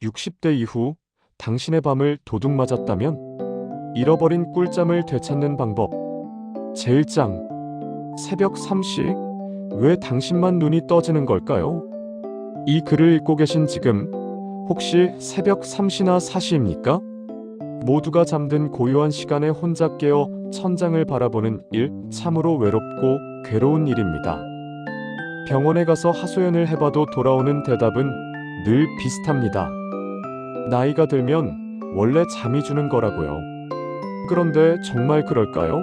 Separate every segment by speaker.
Speaker 1: 60대 이후 당신의 밤을 도둑 맞았다면 잃어버린 꿀잠을 되찾는 방법. 제1장. 새벽 3시. 왜 당신만 눈이 떠지는 걸까요? 이 글을 읽고 계신 지금 혹시 새벽 3시나 4시입니까? 모두가 잠든 고요한 시간에 혼자 깨어 천장을 바라보는 일, 참으로 외롭고 괴로운 일입니다. 병원에 가서 하소연을 해봐도 돌아오는 대답은 늘 비슷합니다. 나이가 들면 원래 잠이 주는 거라고요. 그런데 정말 그럴까요?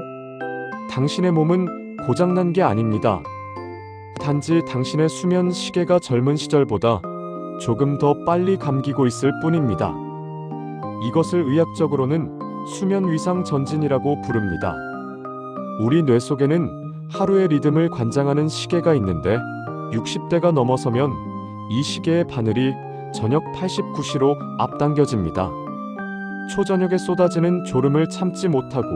Speaker 1: 당신의 몸은 고장난 게 아닙니다. 단지 당신의 수면 시계가 젊은 시절보다 조금 더 빨리 감기고 있을 뿐입니다. 이것을 의학적으로는 수면 위상 전진이라고 부릅니다. 우리 뇌 속에는 하루의 리듬을 관장하는 시계가 있는데 60대가 넘어서면 이 시계의 바늘이 저녁 89시로 앞당겨집니다. 초저녁에 쏟아지는 졸음을 참지 못하고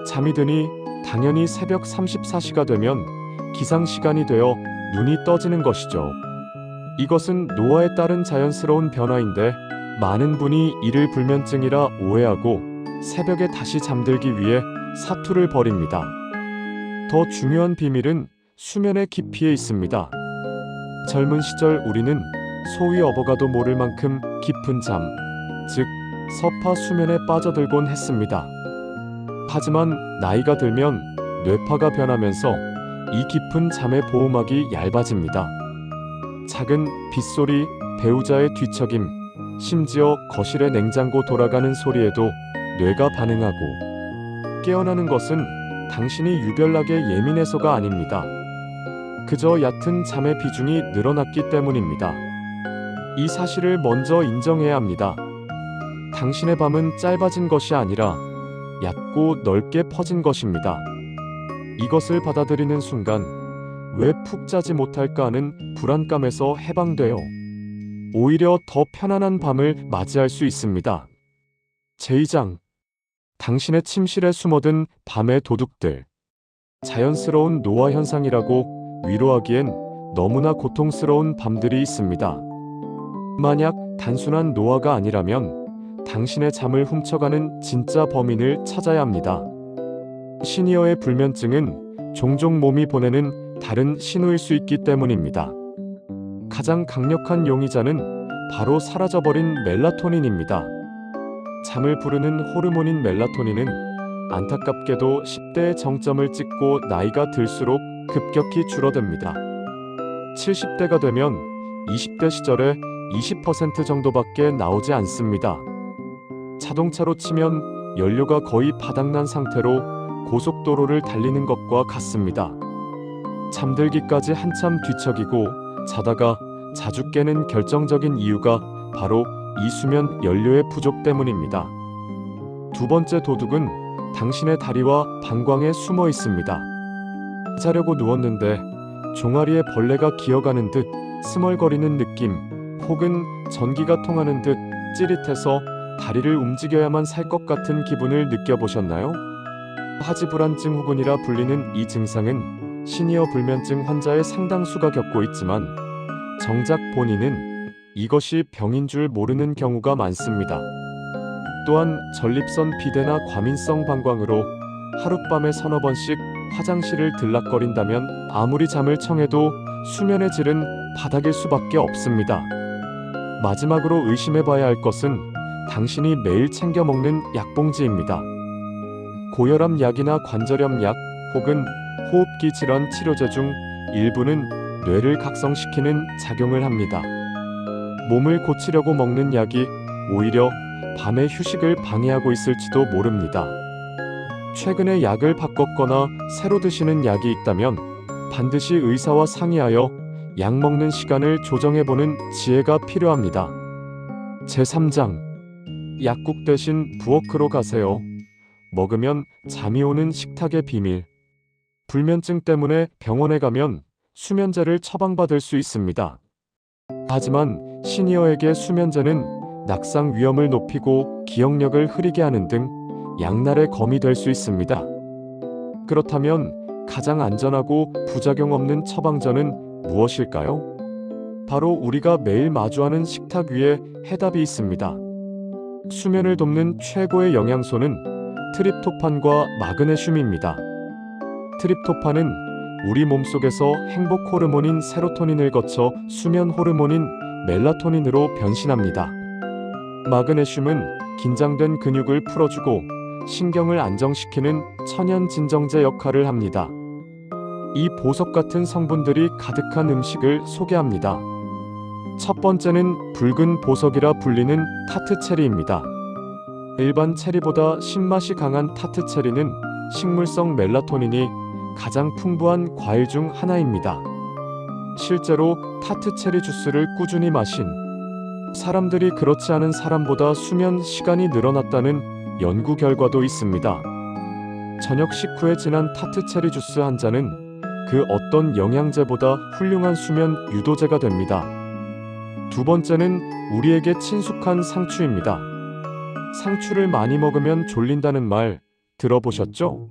Speaker 1: 잠이 드니 당연히 새벽 34시가 되면 기상시간이 되어 눈이 떠지는 것이죠. 이것은 노화에 따른 자연스러운 변화인데 많은 분이 이를 불면증이라 오해하고 새벽에 다시 잠들기 위해 사투를 벌입니다. 더 중요한 비밀은 수면의 깊이에 있습니다. 젊은 시절 우리는 소위 업어가도 모를 만큼 깊은 잠, 즉 서파 수면에 빠져들곤 했습니다. 하지만 나이가 들면 뇌파가 변하면서 이 깊은 잠의 보호막이 얇아집니다. 작은 빗소리, 배우자의 뒤척임, 심지어 거실의 냉장고 돌아가는 소리에도 뇌가 반응하고 깨어나는 것은 당신이 유별나게 예민해서가 아닙니다. 그저 얕은 잠의 비중이 늘어났기 때문입니다. 이 사실을 먼저 인정해야 합니다. 당신의 밤은 짧아진 것이 아니라 얕고 넓게 퍼진 것입니다. 이것을 받아들이는 순간 왜 푹 자지 못할까 하는 불안감에서 해방되어 오히려 더 편안한 밤을 맞이할 수 있습니다. 제2장. 당신의 침실에 숨어든 밤의 도둑들. 자연스러운 노화 현상이라고 위로하기엔 너무나 고통스러운 밤들이 있습니다. 만약 단순한 노화가 아니라면 당신의 잠을 훔쳐가는 진짜 범인을 찾아야 합니다. 시니어의 불면증은 종종 몸이 보내는 다른 신호일 수 있기 때문입니다. 가장 강력한 용의자는 바로 사라져버린 멜라토닌입니다. 잠을 부르는 호르몬인 멜라토닌은 안타깝게도 10대의 정점을 찍고 나이가 들수록 급격히 줄어듭니다. 70대가 되면 20대 시절에 20% 정도밖에 나오지 않습니다. 자동차로 치면 연료가 거의 바닥난 상태로 고속도로를 달리는 것과 같습니다. 잠들기까지 한참 뒤척이고 자다가 자주 깨는 결정적인 이유가 바로 이 수면 연료의 부족 때문입니다. 두 번째 도둑은 당신의 다리와 방광에 숨어 있습니다. 자려고 누웠는데 종아리에 벌레가 기어가는 듯 스멀거리는 느낌, 혹은 전기가 통하는 듯 찌릿해서 다리를 움직여야만 살 것 같은 기분을 느껴보셨나요? 하지불안증 후군이라 불리는 이 증상은 시니어 불면증 환자의 상당수가 겪고 있지만 정작 본인은 이것이 병인 줄 모르는 경우가 많습니다. 또한 전립선 비대나 과민성 방광으로 하룻밤에 서너 번씩 화장실을 들락거린다면 아무리 잠을 청해도 수면의 질은 바닥일 수밖에 없습니다. 마지막으로 의심해봐야 할 것은 당신이 매일 챙겨 먹는 약봉지입니다. 고혈압 약이나 관절염 약 혹은 호흡기 질환 치료제 중 일부는 뇌를 각성시키는 작용을 합니다. 몸을 고치려고 먹는 약이 오히려 밤의 휴식을 방해하고 있을지도 모릅니다. 최근에 약을 바꿨거나 새로 드시는 약이 있다면 반드시 의사와 상의하여 약 먹는 시간을 조정해보는 지혜가 필요합니다. 제3장. 약국 대신 부엌으로 가세요. 먹으면 잠이 오는 식탁의 비밀. 불면증 때문에 병원에 가면 수면제를 처방받을 수 있습니다. 하지만 시니어에게 수면제는 낙상 위험을 높이고 기억력을 흐리게 하는 등 양날의 검이 될 수 있습니다. 그렇다면 가장 안전하고 부작용 없는 처방전은 무엇일까요? 바로 우리가 매일 마주하는 식탁 위에 해답이 있습니다. 수면을 돕는 최고의 영양소는 트립토판과 마그네슘입니다. 트립토판은 우리 몸속에서 행복 호르몬인 세로토닌을 거쳐 수면 호르몬인 멜라토닌으로 변신합니다. 마그네슘은 긴장된 근육을 풀어주고 신경을 안정시키는 천연 진정제 역할을 합니다. 이 보석 같은 성분들이 가득한 음식을 소개합니다. 첫 번째는 붉은 보석이라 불리는 타트 체리입니다. 일반 체리보다 신맛이 강한 타트 체리는 식물성 멜라토닌이 가장 풍부한 과일 중 하나입니다. 실제로 타트 체리 주스를 꾸준히 마신 사람들이 그렇지 않은 사람보다 수면 시간이 늘어났다는 연구 결과도 있습니다. 저녁 식후에 진한 타트 체리 주스 한 잔은 그 어떤 영양제보다 훌륭한 수면 유도제가 됩니다. 두 번째는 우리에게 친숙한 상추입니다. 상추를 많이 먹으면 졸린다는 말 들어보셨죠?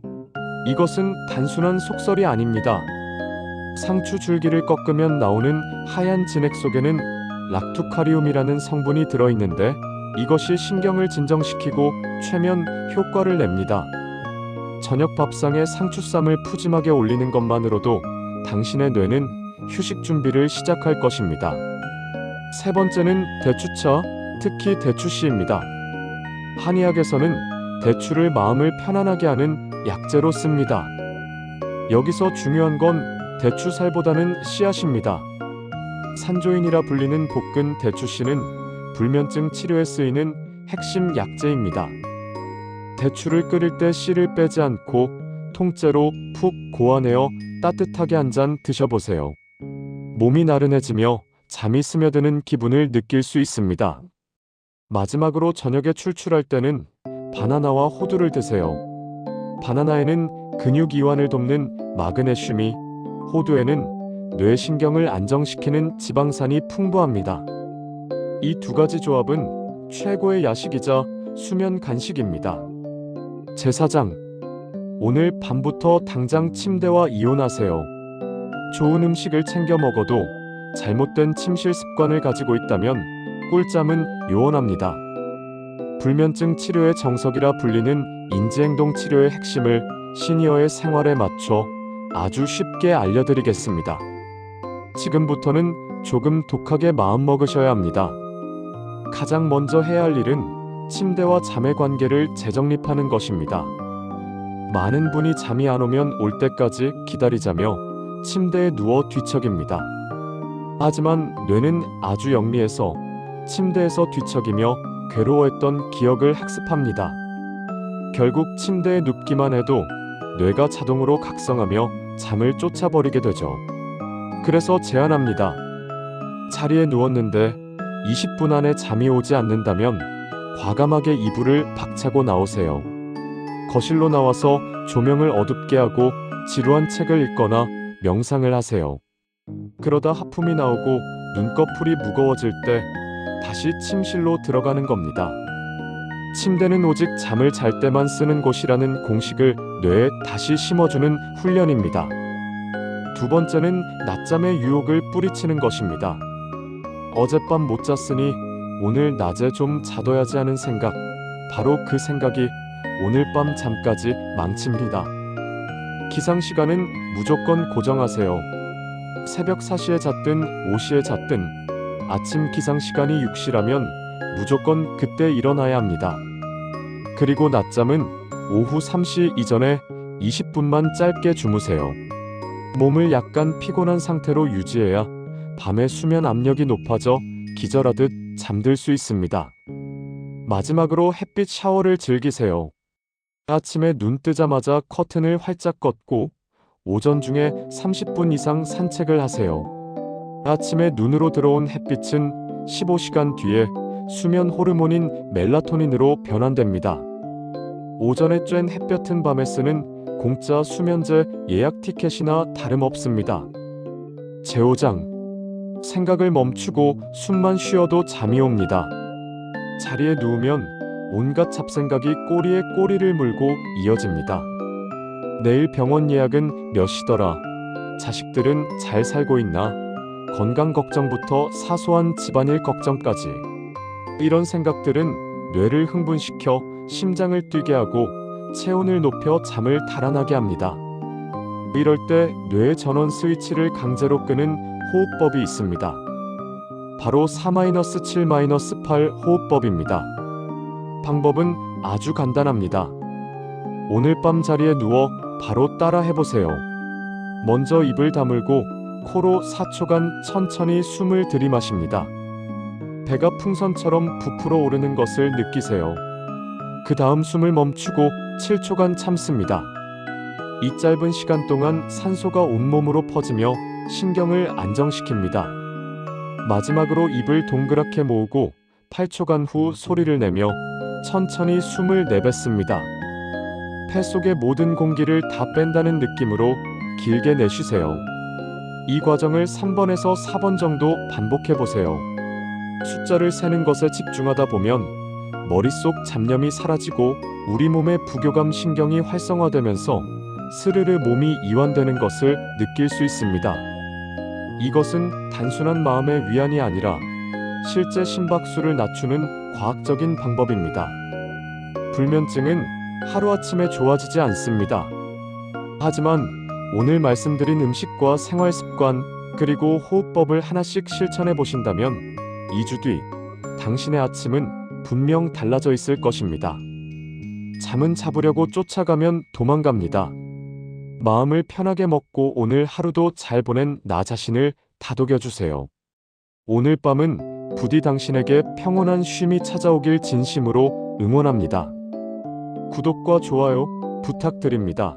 Speaker 1: 이것은 단순한 속설이 아닙니다. 상추 줄기를 꺾으면 나오는 하얀 진액 속에는 락투카리움이라는 성분이 들어있는데 이것이 신경을 진정시키고 최면 효과를 냅니다. 저녁 밥상에 상추쌈을 푸짐하게 올리는 것만으로도 당신의 뇌는 휴식 준비를 시작할 것입니다. 세 번째는 대추차, 특히 대추씨입니다. 한의학에서는 대추를 마음을 편안하게 하는 약재로 씁니다. 여기서 중요한 건 대추살보다는 씨앗입니다. 산조인이라 불리는 볶은 대추씨는 불면증 치료에 쓰이는 핵심 약재입니다. 대추를 끓일 때 씨를 빼지 않고 통째로 푹 고아내어 따뜻하게 한 잔 드셔보세요. 몸이 나른해지며 잠이 스며드는 기분을 느낄 수 있습니다. 마지막으로 저녁에 출출할 때는 바나나와 호두를 드세요. 바나나에는 근육 이완을 돕는 마그네슘이, 호두에는 뇌신경을 안정시키는 지방산이 풍부합니다. 이 두 가지 조합은 최고의 야식이자 수면 간식입니다. 제사장, 오늘 밤부터 당장 침대와 이혼하세요. 좋은 음식을 챙겨 먹어도 잘못된 침실 습관을 가지고 있다면 꿀잠은 요원합니다. 불면증 치료의 정석이라 불리는 인지행동 치료의 핵심을 시니어의 생활에 맞춰 아주 쉽게 알려드리겠습니다. 지금부터는 조금 독하게 마음먹으셔야 합니다. 가장 먼저 해야 할 일은 침대와 잠의 관계를 재정립하는 것입니다. 많은 분이 잠이 안 오면 올 때까지 기다리자며 침대에 누워 뒤척입니다. 하지만 뇌는 아주 영리해서 침대에서 뒤척이며 괴로워했던 기억을 학습합니다. 결국 침대에 눕기만 해도 뇌가 자동으로 각성하며 잠을 쫓아버리게 되죠. 그래서 제안합니다. 자리에 누웠는데 20분 안에 잠이 오지 않는다면 과감하게 이불을 박차고 나오세요. 거실로 나와서 조명을 어둡게 하고 지루한 책을 읽거나 명상을 하세요. 그러다 하품이 나오고 눈꺼풀이 무거워질 때 다시 침실로 들어가는 겁니다. 침대는 오직 잠을 잘 때만 쓰는 곳이라는 공식을 뇌에 다시 심어주는 훈련입니다. 두 번째는 낮잠의 유혹을 뿌리치는 것입니다. 어젯밤 못 잤으니 오늘 낮에 좀 자둬야지 하는 생각, 바로 그 생각이 오늘 밤 잠까지 망칩니다. 기상시간은 무조건 고정하세요. 새벽 4시에 잤든 5시에 잤든 아침 기상시간이 6시라면 무조건 그때 일어나야 합니다. 그리고 낮잠은 오후 3시 이전에 20분만 짧게 주무세요. 몸을 약간 피곤한 상태로 유지해야 밤에 수면 압력이 높아져 기절하듯 잠들 수 있습니다. 마지막으로 햇빛 샤워를 즐기세요. 아침에 눈 뜨자마자 커튼을 활짝 걷고 오전 중에 30분 이상 산책을 하세요. 아침에 눈으로 들어온 햇빛은 15시간 뒤에 수면 호르몬인 멜라토닌으로 변환됩니다. 오전에 쬐는 햇볕은 밤에 쓰는 공짜 수면제 예약 티켓이나 다름없습니다. 제5장, 생각을 멈추고 숨만 쉬어도 잠이 옵니다. 자리에 누우면 온갖 잡생각이 꼬리에 꼬리를 물고 이어집니다. 내일 병원 예약은 몇 시더라? 자식들은 잘 살고 있나? 건강 걱정부터 사소한 집안일 걱정까지. 이런 생각들은 뇌를 흥분시켜 심장을 뛰게 하고 체온을 높여 잠을 달아나게 합니다. 이럴 때 뇌의 전원 스위치를 강제로 끄는 호흡법이 있습니다. 바로 4-7-8 호흡법입니다. 방법은 아주 간단합니다. 오늘 밤 자리에 누워 바로 따라 해보세요. 먼저 입을 다물고 코로 4초간 천천히 숨을 들이마십니다. 배가 풍선처럼 부풀어 오르는 것을 느끼세요. 그 다음 숨을 멈추고 7초간 참습니다. 이 짧은 시간 동안 산소가 온몸으로 퍼지며 신경을 안정시킵니다. 마지막으로 입을 동그랗게 모으고 8초간 후 소리를 내며 천천히 숨을 내뱉습니다. 폐 속의 모든 공기를 다 뺀다는 느낌으로 길게 내쉬세요. 이 과정을 3번에서 4번 정도 반복해 보세요. 숫자를 세는 것에 집중하다 보면 머릿속 잡념이 사라지고 우리 몸의 부교감 신경이 활성화되면서 스르르 몸이 이완되는 것을 느낄 수 있습니다. 이것은 단순한 마음의 위안이 아니라 실제 심박수를 낮추는 과학적인 방법입니다. 불면증은 하루아침에 좋아지지 않습니다. 하지만 오늘 말씀드린 음식과 생활 습관 그리고 호흡법을 하나씩 실천해 보신다면 2주 뒤 당신의 아침은 분명 달라져 있을 것입니다. 잠은 잡으려고 쫓아가면 도망갑니다. 마음을 편하게 먹고 오늘 하루도 잘 보낸 나 자신을 다독여 주세요. 오늘 밤은 부디 당신에게 평온한 쉼이 찾아오길 진심으로 응원합니다. 구독과 좋아요 부탁드립니다.